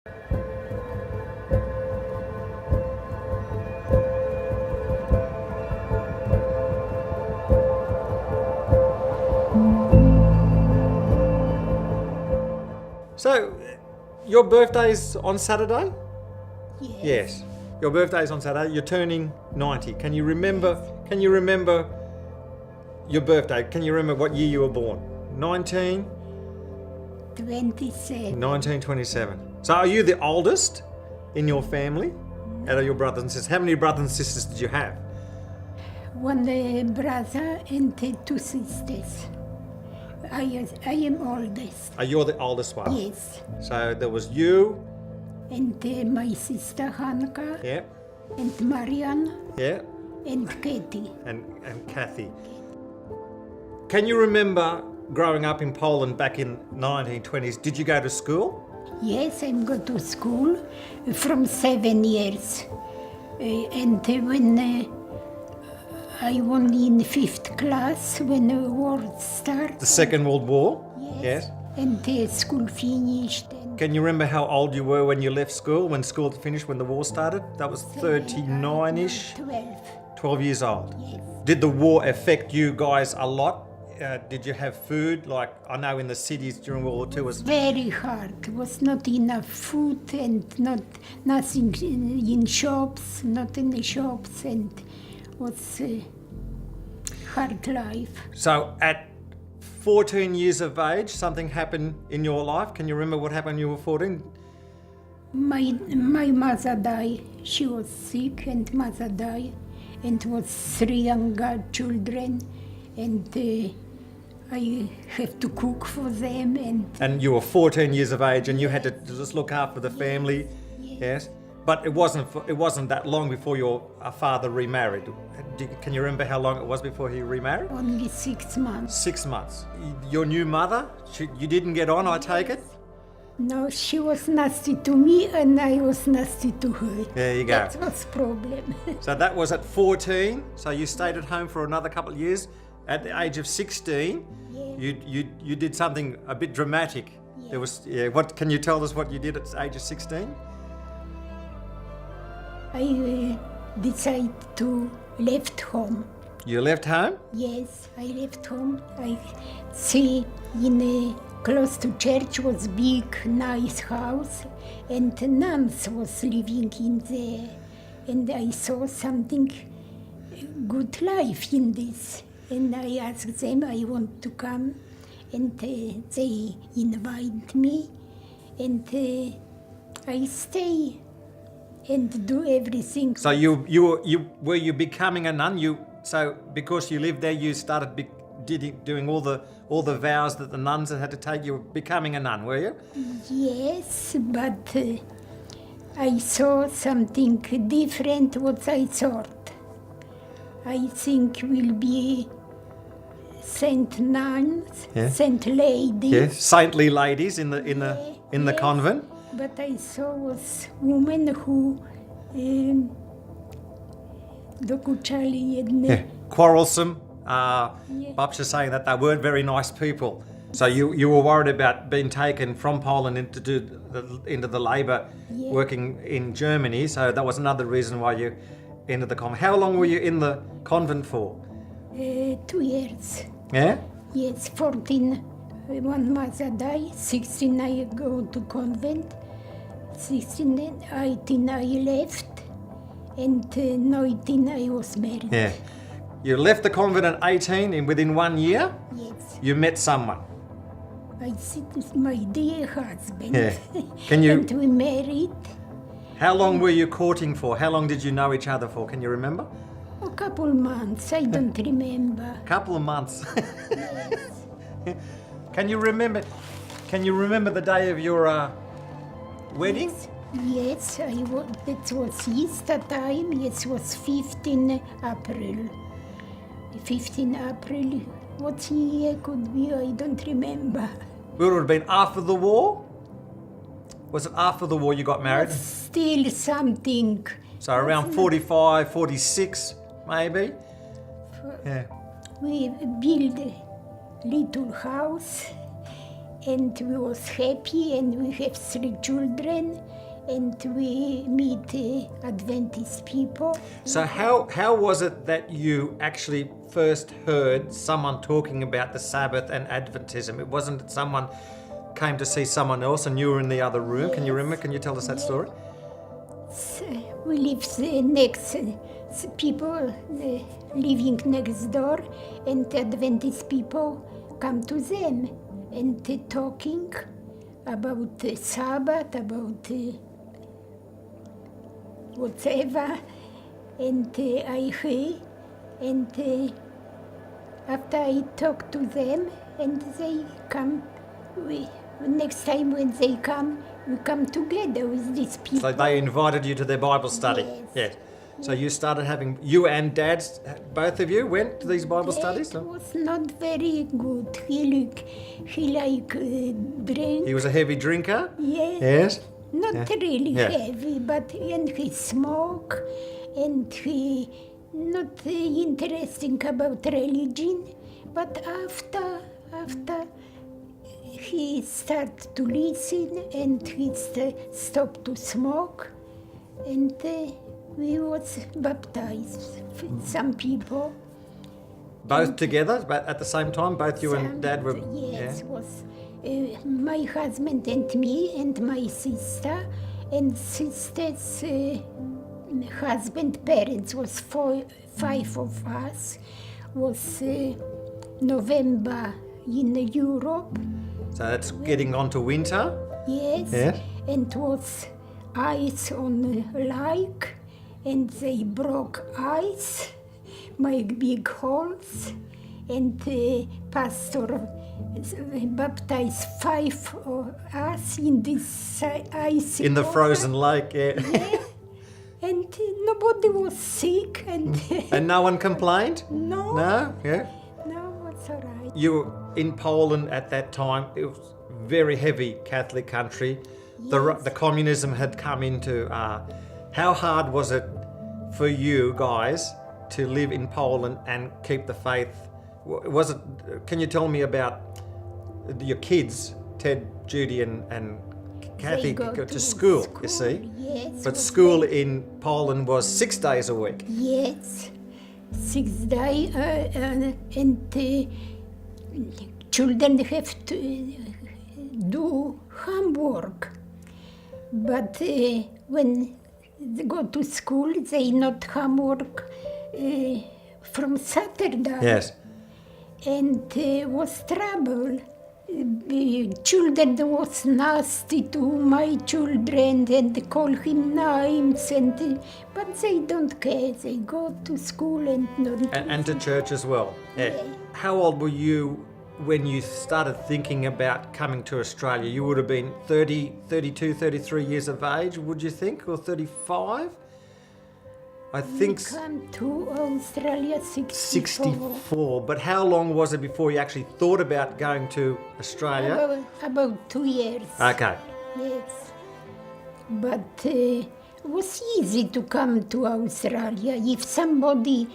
So, your birthday's on Saturday? Yes. Yes. Your birthday's on Saturday. You're turning 90. Can you remember? Can you remember your birthday? Can you remember what year you were born? 27. 1927. So, are you the oldest in your family? Out of your brothers and sisters, how many brothers and sisters did you have? One brother and two sisters. I am oldest. Oh, you're the oldest one. Yes. So there was you. And my sister Hanka. Yeah. And Marian. Yeah. And Katie. And Kathy. Can you remember growing up in Poland back in 1920s? Did you go to school? Yes, I go to school from 7 years. And when I was in 5th class when the war started. The Second World War? Yes. And the school finished. Can you remember how old you were when you left school, when school finished, when the war started? That was 39-ish? 12. 12 years old? Yes. Did the war affect you guys a lot? Did you have food? Like, I know in the cities during World War II was... Very hard. It was not enough food and nothing in shops, not in the shops, and was hard life. So at 14 years of age, something happened in your life. Can you remember what happened when you were 14? My mother died. She was sick and mother died. And was 3 young children. And I have to cook for them. And you were 14 years of age and you had to just look after the family. Yes. But it wasn't that long before your father remarried. Can you remember how long it was before he remarried? Only 6 months. 6 months. Your new mother, you didn't get on, I take it? No, she was nasty to me and I was nasty to her. There you go. That was problem. So that was at 14. So you stayed at home for another couple of years. At the age of 16, you did something a bit dramatic. Yeah. There was what? Can you tell us what you did at the age of 16? I decided to left home. You left home? Yes, I left home. I see close to church was big, nice house, and nuns was living in there. And I saw something good life in this. And I asked them, I want to come, and they invite me, and I stay and do everything. So were you becoming a nun? So because you lived there, you started doing all the vows that the nuns had to take. You were becoming a nun, were you? Yes, but I saw something different. What I thought, I think will be Saint nuns, Saint ladies. Yes, saintly ladies in the convent. But I saw was women who dokuczali quarrelsome. Babcia saying that they weren't very nice people. So you were worried about being taken from Poland into the labour, working in Germany. So that was another reason why you entered the convent. How long were you in the convent for? 2 years. Yeah? Yes, 14. One mother died. 16 I go to convent. 16, 18 I left. And 19 I was married. Yeah. You left the convent at 18 and within 1 year? Yes. You met someone? I sit with my dear husband. Yeah. Can you... And we married. How long were you courting for? How long did you know each other for? Can you remember? A couple months, I don't remember. Couple of months. Yes. Can you remember the day of your wedding? Yes, that was Easter time. Yes, it was 15 April. 15 April. What year could be? I don't remember. It would have been after the war? Was it after the war you got married? Still something. So around 45, 46 maybe? Yeah. We built a little house and we was happy, and we have 3 children, and we meet Adventist people. So how was it that you actually first heard someone talking about the Sabbath and Adventism? It wasn't that someone came to see someone else and you were in the other room. Yes. Can you remember? Can you tell us that story? We live next, people living next door, and Adventist people come to them and talking about the Sabbath, about whatever, and I heard, and after I talk to them, and they come, next time when they come, we come together with these people. So they invited you to their Bible study. Yes. So you started having, you and Dad, both of you went to these Bible studies? It was not very good. He drank. He was a heavy drinker? Yes. Yes. Not really Yeah. heavy, but and he smoke, and he not interesting about religion. But after he start to listen, and he stopped to smoke, and we was baptized. Some people. Both together, but at the same time, both you and Dad were. Yes, Yeah. was my husband and me and my sister, and sister's husband parents was 5 of us. Was November in Europe. So that's getting on to winter. Yes. Yes. And was ice on lake, and they broke ice, make big holes, and pastor baptized 5 of us in this ice. In the frozen lake, yeah. Yeah. And nobody was sick, and And no one complained? no, No? Yeah. no, it's all right. You were in Poland at that time. It was very heavy Catholic country. Yes. The communism had come into. How hard was it for you guys to live in Poland and keep the faith? Was it? Can you tell me about your kids, Ted, Judy, and Kathy, They go to school? You see, Yes. but was school in Poland was 6 days a week. Yes, 6 days, and children have to do homework. But when they go to school, they not homework from Saturday. Yes. And was trouble. Children was nasty to my children and call him names, but they don't care. They go to school and not. And to church as well. Yeah. Yeah. How old were you when you started thinking about coming to Australia? You would have been 30, 32, 33 years of age, would you think? Or 35? I think We come to Australia 64. 64. But how long was it before you actually thought about going to Australia? About 2 years. Okay. Yes. But it was easy to come to Australia. If somebody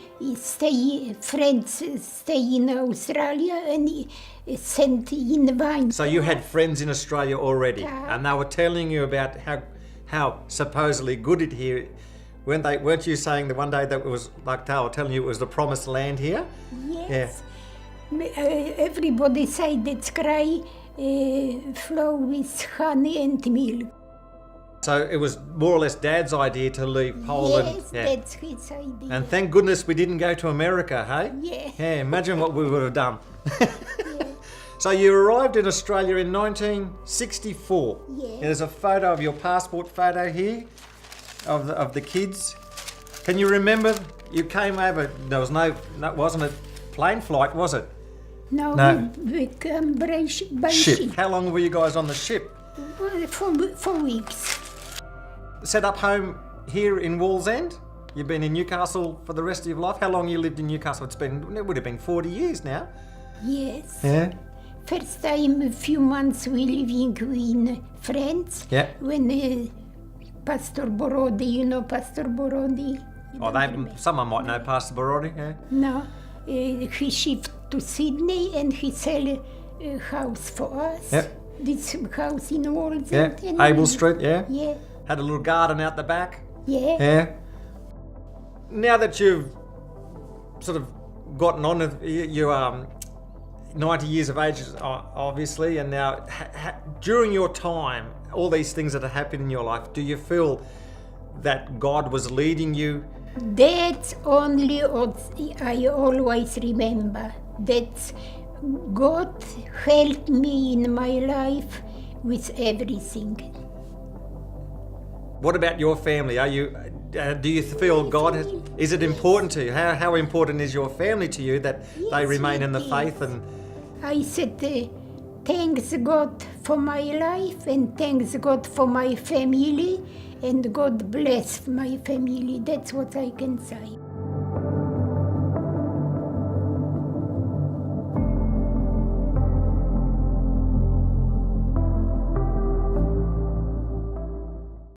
friends stay in Australia and send invite. So you had friends in Australia already, Yeah. and they were telling you about how supposedly good it here. Weren't you saying the one day that it was like they were telling you it was the promised land here? Yes. Everybody said it's cry flow with honey and milk. So it was more or less Dad's idea to leave Poland. Yes, that's his idea. And thank goodness we didn't go to America, hey? Yeah. Yeah, imagine what we would have done. So you arrived in Australia in 1964. Yeah. There's a photo of your passport photo here of the kids. Can you remember you came over? There was no wasn't a plane flight, was it? No, No. we come by Ship. ship. How long were you guys on the ship? For weeks. Set up home here in Wallsend? You've been in Newcastle for the rest of your life? How long you lived in Newcastle? It would have been 40 years now. Yes. Yeah. First time, a few months we living in France. Yeah. When Pastor Borodi, you know Pastor Borodi? Someone might know Pastor Borodi, yeah. No, he shipped to Sydney and he sell house for us. Yep. This house in Walls. Yeah. Abel Street, yeah. Yeah, Had a little garden out the back. yeah. Yeah. Now that you've sort of gotten on, you 90 years of age, obviously, and now during your time, all these things that have happened in your life, do you feel that God was leading you? That's only what I always remember. That God helped me in my life with everything. What about your family? Are you? Do you feel God has, is it important to you? How important is your family to you that they Yes, remain in the it faith? is. And I said, thanks God for my life and thanks God for my family, and God bless my family. That's what I can say.